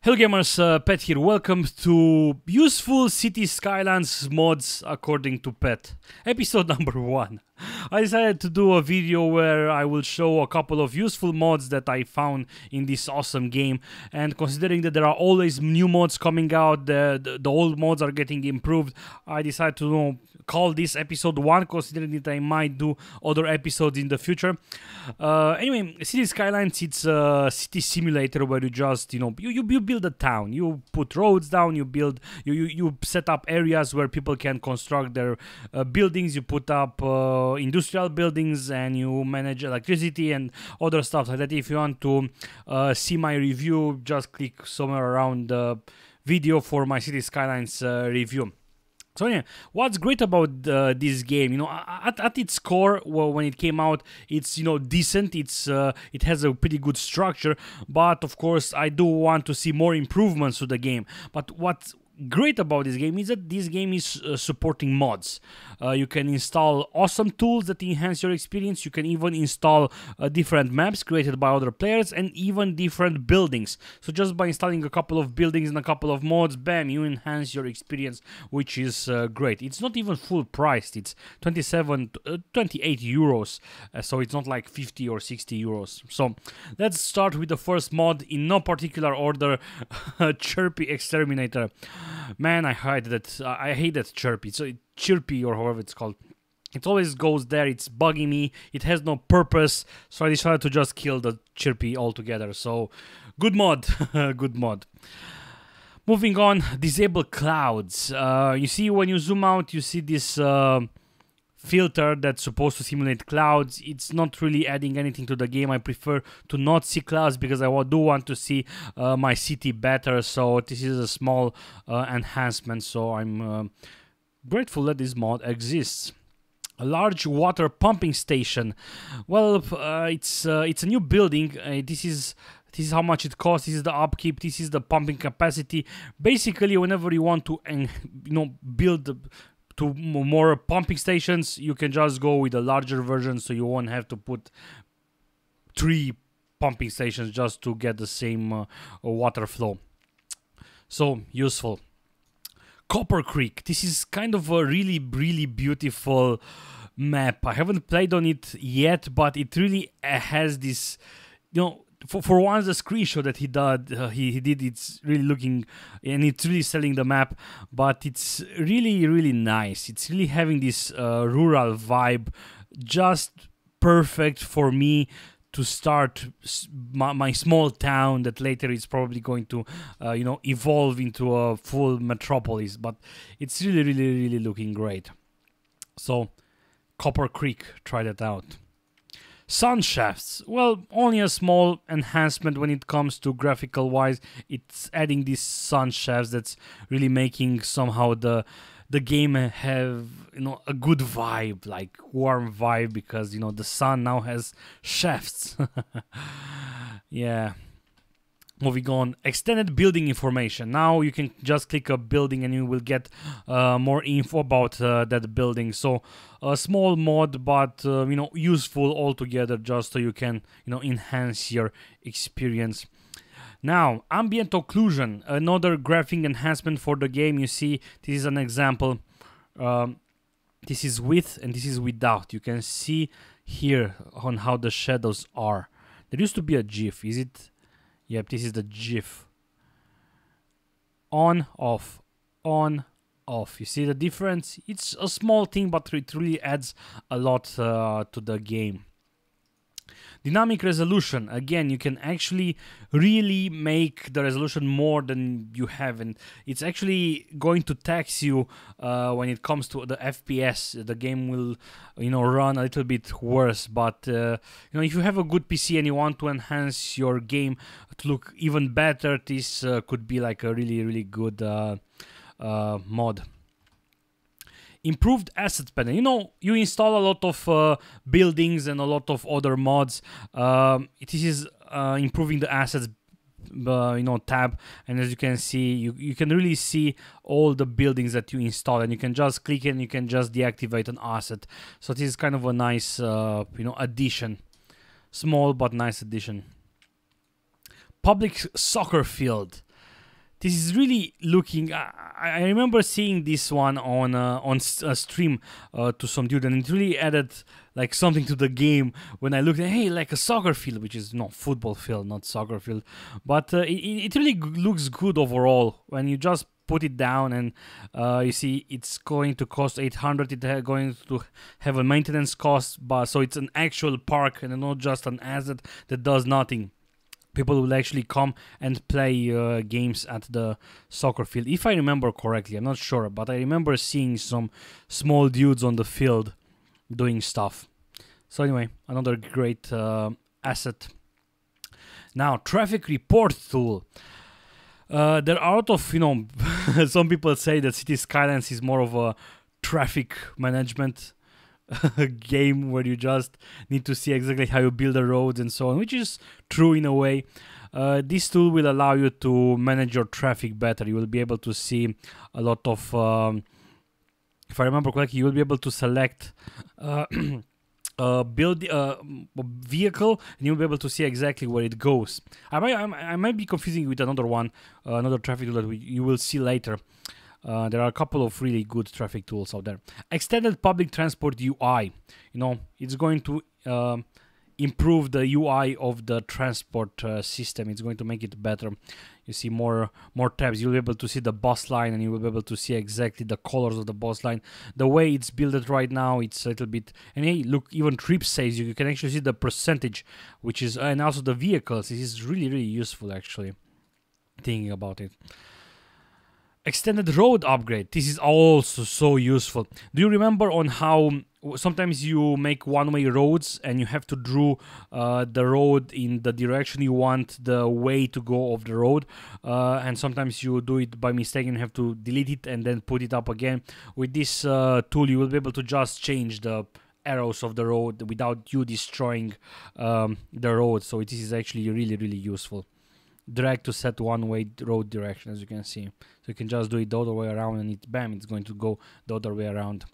Hello gamers, Pet here. Welcome to Useful City Skylines mods according to Pet. Episode number 1. I decided to do a video where I will show a couple of useful mods that I found in this awesome game, and considering that there are always new mods coming out, the old mods are getting improved, I decided to call this episode 1, considering that I might do other episodes in the future. Anyway, City Skylines, it's a city simulator where you just, you build a town, you put roads down, you set up areas where people can construct their buildings, you put up industrial buildings, and you manage electricity and other stuff like that. If you want to see my review, just click somewhere around the video for my City Skylines review. So yeah, what's great about this game, at its core, well, when it came out, it's decent. It has a pretty good structure, but of course I do want to see more improvements to the game. But what's great about this game is that this game is supporting mods. You can install awesome tools that enhance your experience. You can even install different maps created by other players and even different buildings. So just by installing a couple of buildings and a couple of mods, bam, you enhance your experience, which is great. It's not even full priced. It's 28 euros, so it's not like 50 or 60 euros. So let's start with the first mod in no particular order. Chirpy exterminator. Man, I hate that chirpy. So chirpy, or however it's called. It always goes there. It's bugging me. It has no purpose. So I decided to just kill the chirpy altogether. So good mod, good mod. Moving on, disable clouds. You see, when you zoom out, you see this filter that's supposed to simulate clouds. It's not really adding anything to the game. I prefer to not see clouds because I do want to see my city better. So this is a small enhancement. So I'm grateful that this mod exists. A large water pumping station. Well, it's a new building. This is how much it costs. This is the upkeep. This is the pumping capacity. Basically, whenever you want to build to more pumping stations, you can just go with a larger version, so you won't have to put 3 pumping stations just to get the same water flow. So useful. Copper Creek. This is kind of a really beautiful map. I haven't played on it yet, but it really has this, for once, the screenshot that he did, it's really looking, and it's really selling the map, but it's really nice. It's really having this rural vibe, just perfect for me to start my small town that later is probably going to evolve into a full metropolis. But it's really looking great. So Copper Creek, try that out. Sun shafts. Well, only a small enhancement when it comes to graphical wise. It's adding these sun shafts that's really making somehow the game have a good vibe, like warm vibe, because the sun now has shafts. Yeah. Moving on, extended building information. Now you can just click a building and you will get more info about that building. So a small mod, but useful altogether, just so you can enhance your experience. Now, Ambient Occlusion, another graphic enhancement for the game. You see, this is an example. This is with and this is without. You can see here on how the shadows are. There used to be a GIF. Is it? Yep, this is the GIF. On, off, on, off. You see the difference? It's a small thing, but it really adds a lot to the game. Dynamic resolution. Again, you can actually really make the resolution more than you have, and it's actually going to tax you when it comes to the FPS. The game will, run a little bit worse. But if you have a good PC and you want to enhance your game to look even better, this could be like a really good mod. Improved asset panel. You install a lot of buildings and a lot of other mods. This is improving the assets tab, and as you can see, you can really see all the buildings that you install, and you can just click and you can just deactivate an asset. So this is kind of a nice addition. Small but nice addition. Public soccer field. this is really looking. I remember seeing this one on a stream to some dude, and it really added like something to the game when I looked at, hey, like a soccer field, which is no football field, not soccer field, but it really looks good overall when you just put it down, and you see it's going to cost 800. It's going to have a maintenance cost, but so it's an actual park and not just an asset that does nothing. People will actually come and play games at the soccer field. If I remember correctly, I'm not sure, but I remember seeing some small dudes on the field doing stuff. So anyway, another great asset. Now, traffic report tool. There are a lot of, some people say that City Skylines is more of a traffic management game where you just need to see exactly how you build the roads and so on, which is true in a way. This tool will allow you to manage your traffic better. You will be able to see a lot of, if I remember correctly, you will be able to select build vehicle, and you'll be able to see exactly where it goes. I might be confusing with another one, another traffic tool that you will see later. There are a couple of really good traffic tools out there. Extended public transport UI. It's going to improve the UI of the transport system. It's going to make it better. You see more tabs. You'll be able to see the bus line, and you will be able to see exactly the colors of the bus line. The way it's built right now, it's a little bit. And hey, look, even trip saves you can actually see the percentage, which is, and also the vehicles. This is really, really useful actually, thinking about it. Extended road upgrade. This is also so useful. Do you remember on how sometimes you make one-way roads and you have to draw the road in the direction you want the way to go of the road, and sometimes you do it by mistake and you have to delete it and then put it up again. With this tool, you will be able to just change the arrows of the road without you destroying the road. So this is actually really, really useful. Drag to set one-way road direction, as you can see. So you can just do it the other way around, and it's going to go the other way around.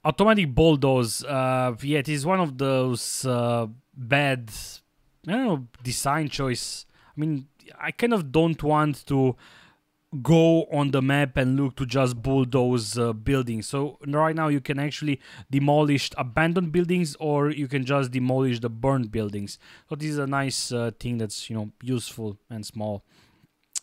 Automatic bulldoze. Yeah, it is one of those bad, I don't know, design choice. I mean, I kind of don't want to go on the map and look to just bulldoze buildings. So right now you can actually demolish abandoned buildings, or you can just demolish the burned buildings. So this is a nice thing that's useful and small.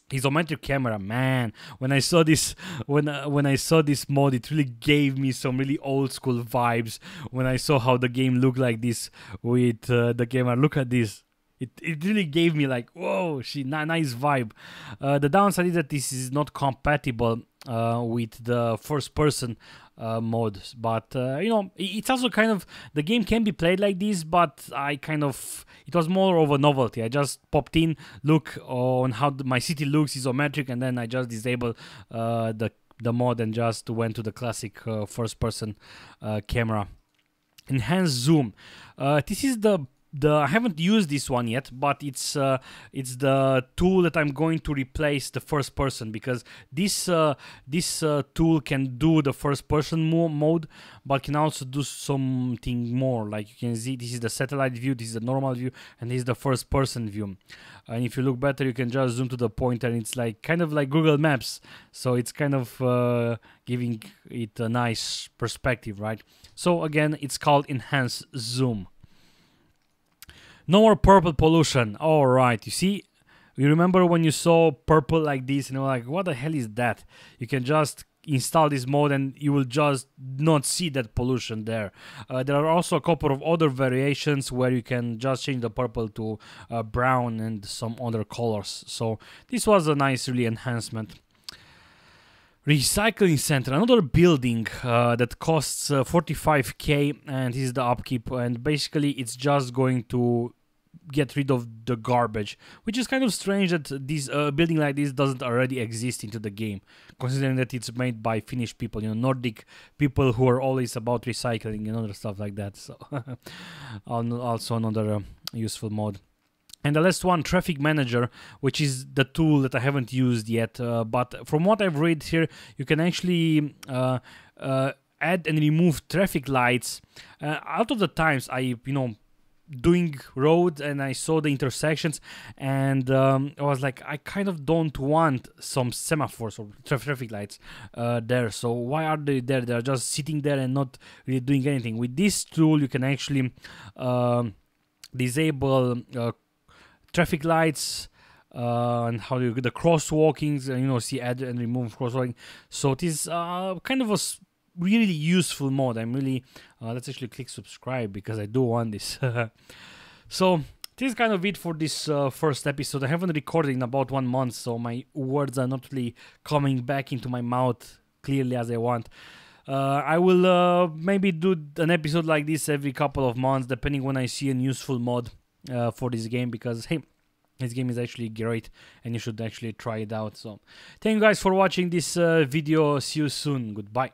Isometric camera, man. When I saw this, when I saw this mod, it really gave me some really old school vibes. When I saw how the game looked like this with the camera, look at this. It really gave me like, whoa, nice vibe. The downside is that this is not compatible with the first person mode, but it's also kind of, the game can be played like this, but it was more of a novelty. I just popped in, look on how my city looks isometric, and then I just disabled the mod and just went to the classic first person camera. Enhanced zoom. This is I haven't used this one yet, but it's the tool that I'm going to replace the first person, because this tool can do the first person mode, but can also do something more. Like you can see, this is the satellite view, this is the normal view, and this is the first person view. And if you look better, you can just zoom to the pointer, and it's like kind of like Google Maps. So it's kind of giving it a nice perspective, right? So again, it's called enhanced zoom. No more purple pollution. All right, you see, you remember when you saw purple like this and you're like, what the hell is that? You can just install this mode and you will just not see that pollution there. There are also a couple of other variations where you can just change the purple to brown and some other colors. So this was a nice really enhancement. Recycling center, another building that costs 45k, and this is the upkeep, and basically it's just going to get rid of the garbage, which is kind of strange that this building like this doesn't already exist into the game, considering that it's made by Finnish people, Nordic people who are always about recycling and other stuff like that. So also another useful mod. And the last one, Traffic Manager, which is the tool that I haven't used yet. But from what I've read here, you can actually add and remove traffic lights. Out of the times I, doing roads and I saw the intersections, and I was like, I kind of don't want some semaphores or traffic lights there. So why are they there? They're just sitting there and not really doing anything. With this tool you can actually disable traffic lights, and how do you get the crosswalkings, and see add and remove crosswalking. So it is kind of a really useful mod. I'm really let's actually click subscribe because I do want this. So this is kind of it for this first episode. I haven't recorded in about 1 month, so my words are not really coming back into my mouth clearly as I want. I will maybe do an episode like this every couple of months, depending when I see a useful mod for this game, because hey, this game is actually great and you should actually try it out. So thank you guys for watching this video. See you soon. Goodbye.